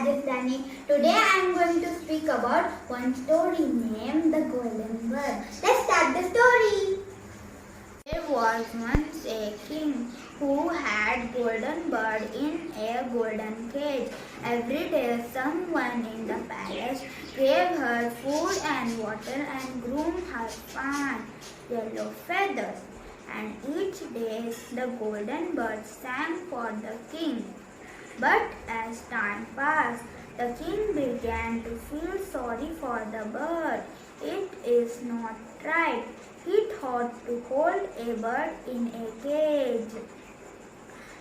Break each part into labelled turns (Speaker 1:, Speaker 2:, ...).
Speaker 1: Rajasthani. Today I am going to speak about one story named The Golden Bird. Let's start the story. There was once a king who had golden bird in a golden cage. Every day someone in the palace gave her food and water and groomed her fine yellow feathers. And each day the golden bird sang for the king. But as time passed, the king began to feel sorry for the bird. It is not right, he thought, to hold a bird in a cage.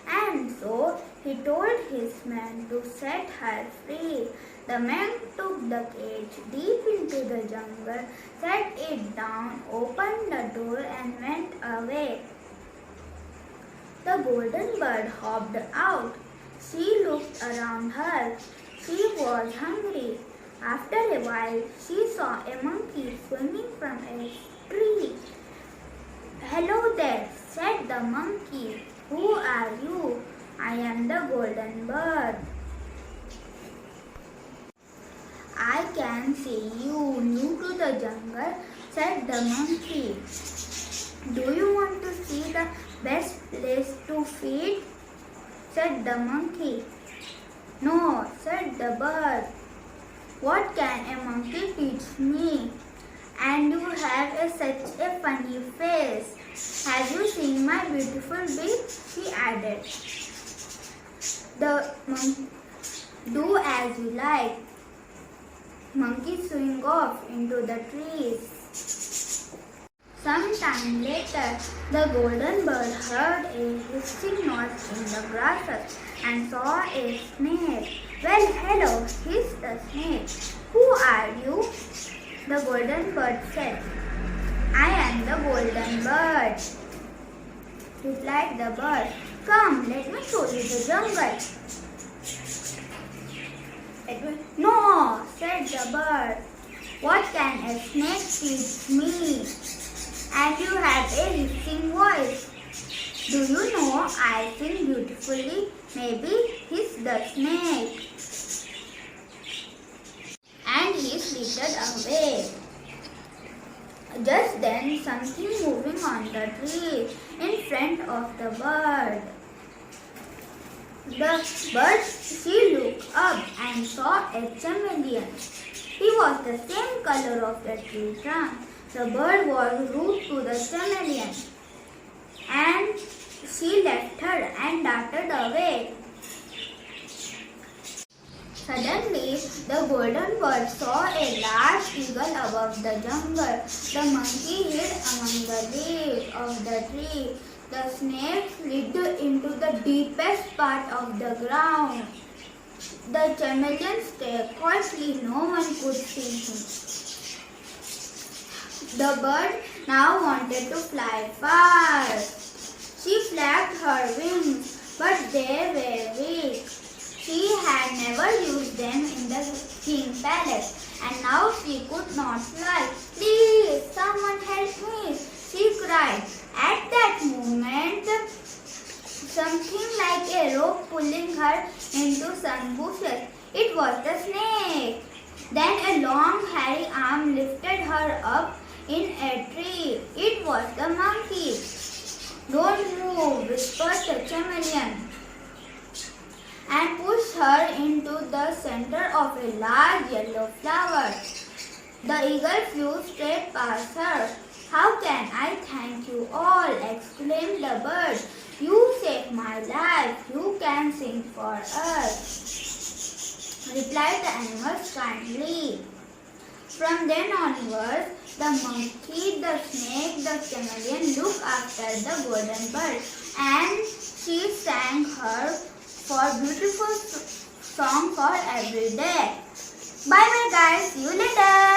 Speaker 1: And so he told his men to set her free. The men took the cage deep into the jungle, set it down, opened the door and went away. The golden bird hopped out. She looked around her. She was hungry. After a while, she saw a monkey swinging from a tree. "Hello there," said the monkey. "Who are you?" "I am the golden bird." "I can see you new to the jungle," said the monkey. "Do you want to see the best place to feed?" said the monkey. "No," said the bird. "What can a monkey teach me? And you have such a funny face. Have you seen my beautiful beak?" she added. The monkey, "Do as you like." Monkey swing off into the trees. Some time later, the golden bird heard a hissing noise in the grasses and saw a snake. "Well, hello," hissed the snake. "Who are you?" The golden bird said. "I am the golden bird," replied the bird. "Come, let me show you the jungle." "No," said the bird. "What can a snake teach me? And you have a hissing voice. Do you know I sing beautifully? Maybe," hissed the snake. And he flitted away. Just then, something moving on the tree in front of the bird. The bird, she looked up and saw a chameleon. He was the same color of the tree trunk. The bird was rude to the chameleon, and she left her and darted away. Suddenly, the golden bird saw a large eagle above the jungle. The monkey hid among the leaves of the tree. The snake slid into the deepest part of the ground. The chameleon stayed quietly. No one could see him. The bird now wanted to fly far. She flapped her wings, but they were weak. She had never used them in the king's palace, and now she could not fly. "Please, someone help me," she cried. At that moment, something like a rope pulling her into some bushes. It was the snake. Then a long, hairy arm lifted her up in a tree. It was the monkey. "Don't move," whispered the chameleon, and pushed her into the center of a large yellow flower. The eagle flew straight past her. "How can I thank you all?" exclaimed the bird. "You saved my life. You can sing for us," replied the animals kindly. From then onwards, the monkey, the snake, the chameleon looked after the golden bird, and she sang her for beautiful song for every day. Bye bye guys, see you later.